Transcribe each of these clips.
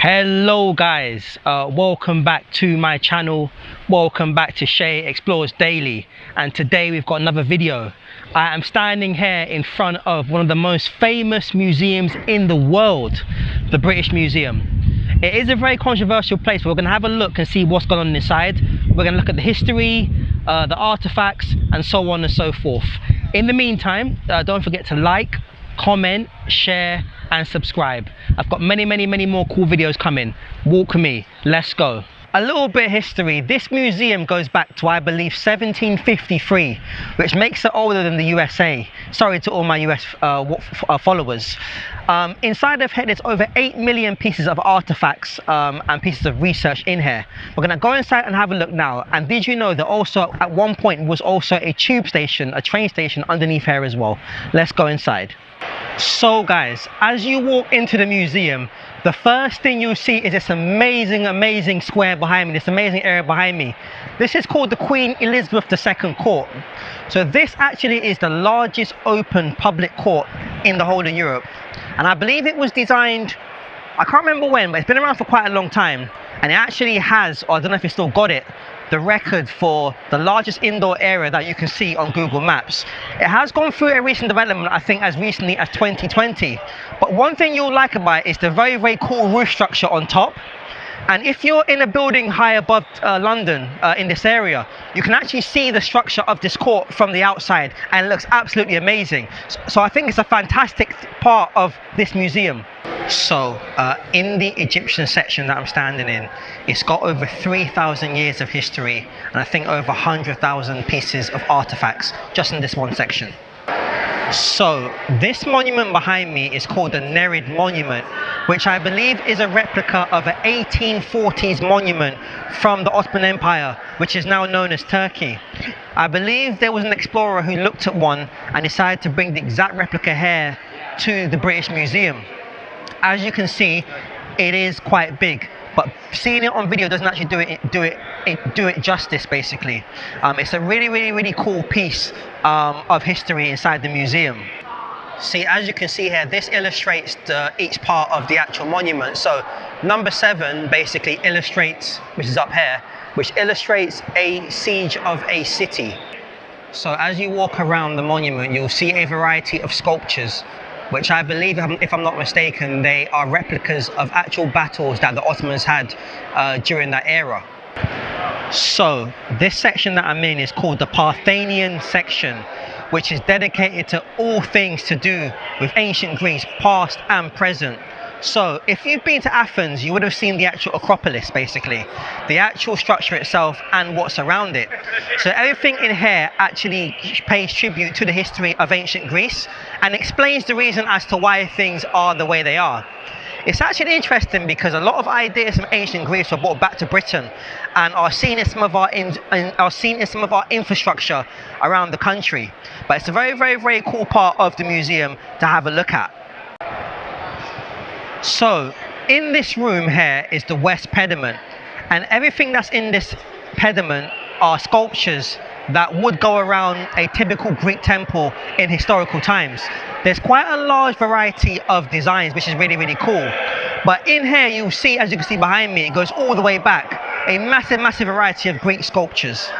Hello guys, welcome back to my channel. Welcome back to Shay Explores Daily, and today we've got another video. I am standing here in front of one of the most famous museums in the world, the British Museum. It is a very controversial place, but we're going to have a look and see what's going on inside. We're going to look at the history, the artifacts, and so on and so forth. In the meantime, don't forget to like, comment, share and subscribe. I've got many more cool videos coming. Walk with me, let's go. A little bit of history. This museum goes back to, I believe, 1753, which makes it older than the USA. Sorry to all my US followers. Inside of here there's over 8 million pieces of artifacts and pieces of research in here. We're gonna go inside and have a look now. And did you know that also at one point was also a tube station, a train station underneath here as well? Let's go inside. So guys, as you walk into the museum, the first thing you'll see is this amazing square behind me, this amazing area behind me. This is called the Queen Elizabeth II Court. So this actually is the largest open public court in the whole of Europe. And I believe it was designed, I can't remember when, but it's been around for quite a long time. And it actually has, or I don't know if it's still got it, the record for the largest indoor area that you can see on Google Maps. It has gone through a recent development, I think as recently as 2020. But one thing you'll like about it is the very cool roof structure on top. And if you're in a building high above London, in this area, you can actually see the structure of this court from the outside, and it looks absolutely amazing. So I think it's a fantastic part of this museum. So in the Egyptian section that I'm standing in, it's got over 3,000 years of history, and I think over 100,000 pieces of artifacts just in this one section. So this monument behind me is called the Nerid Monument, which I believe is a replica of an 1840s monument from the Ottoman Empire, which is now known as Turkey. I believe there was an explorer who looked at one and decided to bring the exact replica here to the British Museum. As you can see, it is quite big, but seeing it on video doesn't actually do it justice. Basically, it's a really cool piece of history inside the museum. See, as you can see here, this illustrates each part of the actual monument. So number 7 basically illustrates, which is up here, which illustrates a siege of a city. So as you walk around the monument, you'll see a variety of sculptures, which I believe, if I'm not mistaken, they are replicas of actual battles that the Ottomans had during that era. So this section that I'm in is called the Parthenian section, which is dedicated to all things to do with ancient Greece, past and present. So if you've been to Athens, you would have seen the actual Acropolis, basically, the actual structure itself and what's around it. So everything in here actually pays tribute to the history of ancient Greece and explains the reason as to why things are the way they are. It's actually interesting because a lot of ideas from ancient Greece were brought back to Britain and are seen in some of our infrastructure around the country. But it's a very cool part of the museum to have a look at. So in this room here is the West Pediment, and everything that's in this pediment are sculptures that would go around a typical Greek temple in historical times. There's quite a large variety of designs, which is really cool. But in here you'll see, as you can see behind me, it goes all the way back, a massive variety of Greek sculptures.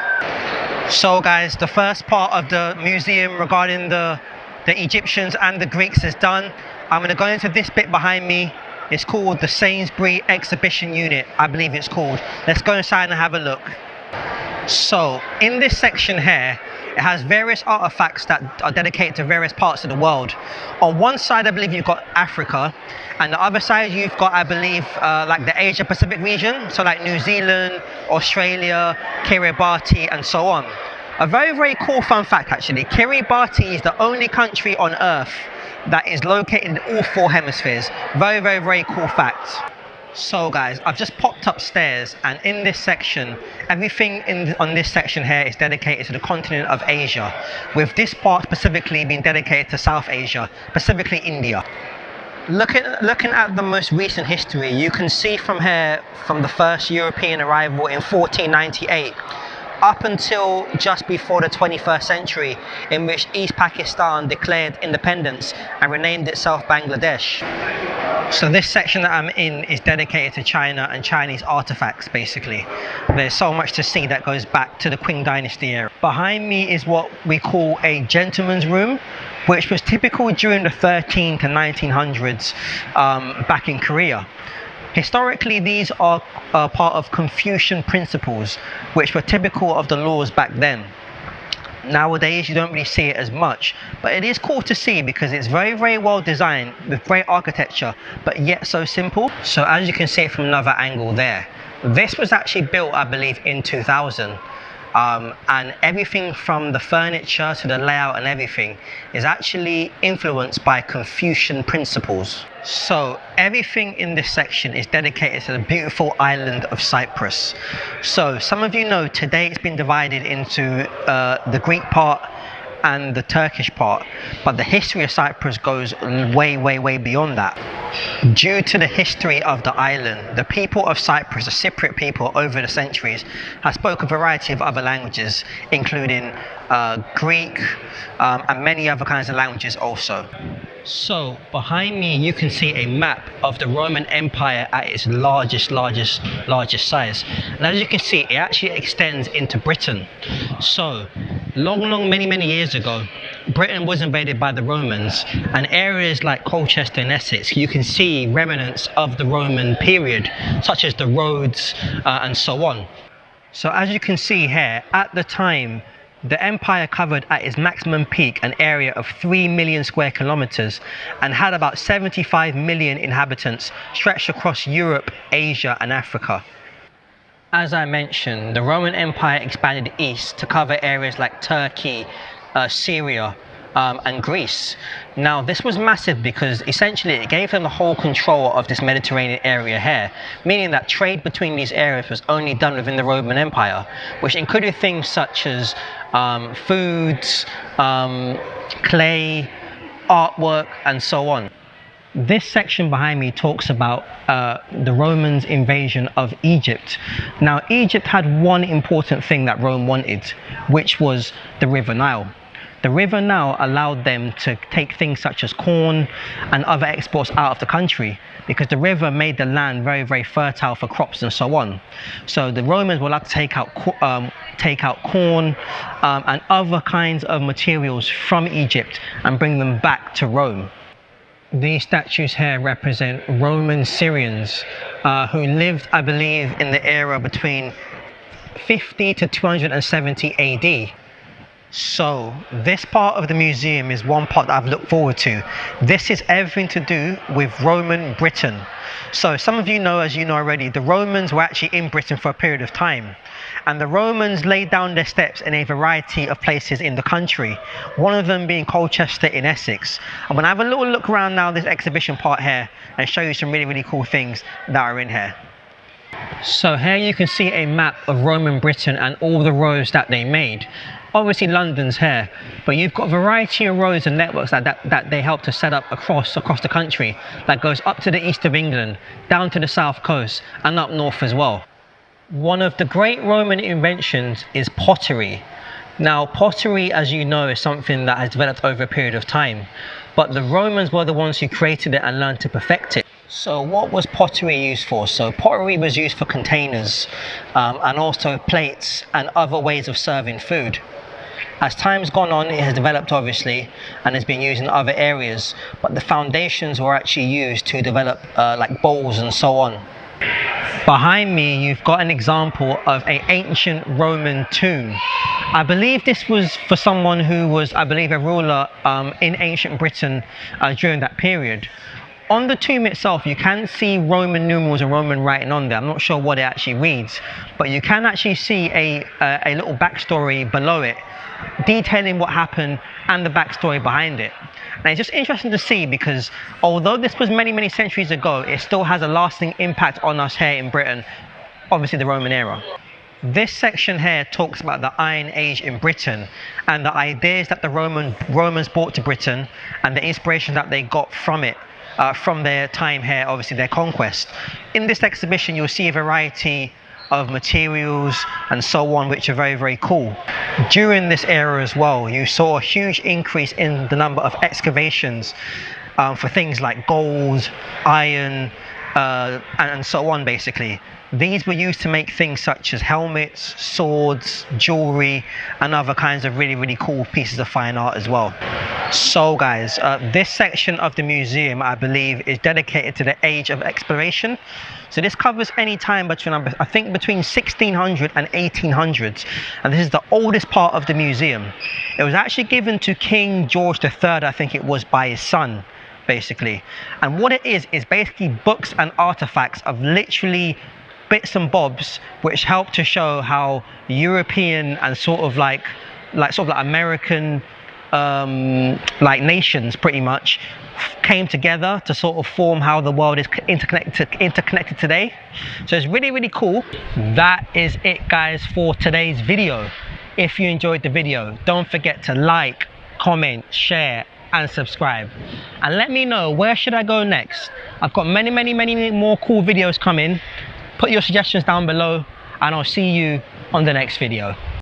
So guys, the first part of the museum regarding the Egyptians and the Greeks is done. I'm going to go into this bit behind me. It's called the Sainsbury Exhibition Unit, I believe it's called. Let's go inside and have a look. So in this section here, it has various artifacts that are dedicated to various parts of the world. On one side, I believe you've got Africa, and the other side you've got, I believe, like the Asia Pacific region, so like New Zealand, Australia, Kiribati and so on. A very cool fun fact actually, Kiribati is the only country on Earth that is located in all 4 hemispheres. Very cool fact. So guys, I've just popped upstairs, and in this section, everything on this section here is dedicated to the continent of Asia, with this part specifically being dedicated to South Asia, specifically India. Looking at the most recent history, you can see from here, from the first European arrival in 1498, up until just before the 21st century, in which East Pakistan declared independence and renamed itself Bangladesh. So this section that I'm in is dedicated to China and Chinese artifacts, basically. There's so much to see that goes back to the Qing Dynasty era. Behind me is what we call a gentleman's room, which was typical during the 13 to 1900s back in Korea. Historically, these are part of Confucian principles, which were typical of the laws back then. Nowadays, you don't really see it as much, but it is cool to see because it's very, very well designed with great architecture, but yet so simple. So as you can see it from another angle there, this was actually built, I believe, in 2000. And everything from the furniture to the layout and everything is actually influenced by Confucian principles. So everything in this section is dedicated to the beautiful island of Cyprus. So some of you know today it's been divided into the Greek part and the Turkish part, but the history of Cyprus goes way, way, way beyond that. Due to the history of the island, the people of Cyprus, the Cypriot people over the centuries, have spoken a variety of other languages, including Greek and many other kinds of languages also. So behind me you can see a map of the Roman Empire at its largest size. And as you can see, it actually extends into Britain. So many years ago, Britain was invaded by the Romans, and areas like Colchester and Essex, you can see remnants of the Roman period, such as the roads and so on. So as you can see here, at the time, the empire covered at its maximum peak an area of 3 million square kilometers and had about 75 million inhabitants stretched across Europe, Asia and Africa. As I mentioned, the Roman Empire expanded east to cover areas like Turkey, Syria and Greece. Now this was massive because essentially it gave them the whole control of this Mediterranean area here, meaning that trade between these areas was only done within the Roman Empire, which included things such as foods, clay, artwork and so on. This section behind me talks about the Romans' invasion of Egypt. Now Egypt had one important thing that Rome wanted, which was the River Nile. The River Nile allowed them to take things such as corn and other exports out of the country because the river made the land very, very fertile for crops and so on. So the Romans were allowed to take out corn and other kinds of materials from Egypt and bring them back to Rome. These statues here represent Roman Syrians who lived, I believe, in the era between 50 to 270 AD. So this part of the museum is one part that I've looked forward to. This is everything to do with Roman Britain. So some of you know, as you know already, the Romans were actually in Britain for a period of time. And the Romans laid down their steps in a variety of places in the country, one of them being Colchester in Essex. I'm going to have a little look around now this exhibition part here and show you some really, really cool things that are in here. So here you can see a map of Roman Britain and all the roads that they made. Obviously London's here, but you've got a variety of roads and networks that they help to set up across the country that goes up to the east of England, down to the south coast and up north as well. One of the great Roman inventions is pottery. Now pottery, as you know, is something that has developed over a period of time, but the Romans were the ones who created it and learned to perfect it. So what was pottery used for? So pottery was used for containers and also plates and other ways of serving food. As time's gone on, it has developed obviously and has been used in other areas, but the foundations were actually used to develop like bowls and so on. Behind me you've got an example of an ancient Roman tomb. I believe this was for someone who was, I believe, a ruler in ancient Britain during that period. On the tomb itself you can see Roman numerals and Roman writing on there. I'm not sure what it actually reads, but you can actually see a little backstory below it detailing what happened and the backstory behind it. And it's just interesting to see because although this was many centuries ago, it still has a lasting impact on us here in Britain, obviously the Roman era. This section here talks about the Iron Age in Britain and the ideas that the Romans brought to Britain and the inspiration that they got from it, from their time here, obviously their conquest. In this exhibition you'll see a variety of materials and so on, which are very cool. During this era as well, you saw a huge increase in the number of excavations for things like gold, iron, and so on. Basically, these were used to make things such as helmets, swords, jewelry, and other kinds of really cool pieces of fine art as well. So guys, this section of the museum, I believe, is dedicated to the age of exploration. So this covers any time between, I think, between 1600 and 1800s, and this is the oldest part of the museum. It was actually given to King George III, I think it was, by his son, basically. And what it is basically books and artifacts of literally bits and bobs which help to show how European and sort of like American like nations pretty much came together to sort of form how the world is interconnected today. So it's really cool. That is it, guys, for today's video. If you enjoyed the video, don't forget to like, comment, share and subscribe, and let me know where should I go next. I've got many more cool videos coming. Put your suggestions down below and I'll see you on the next video.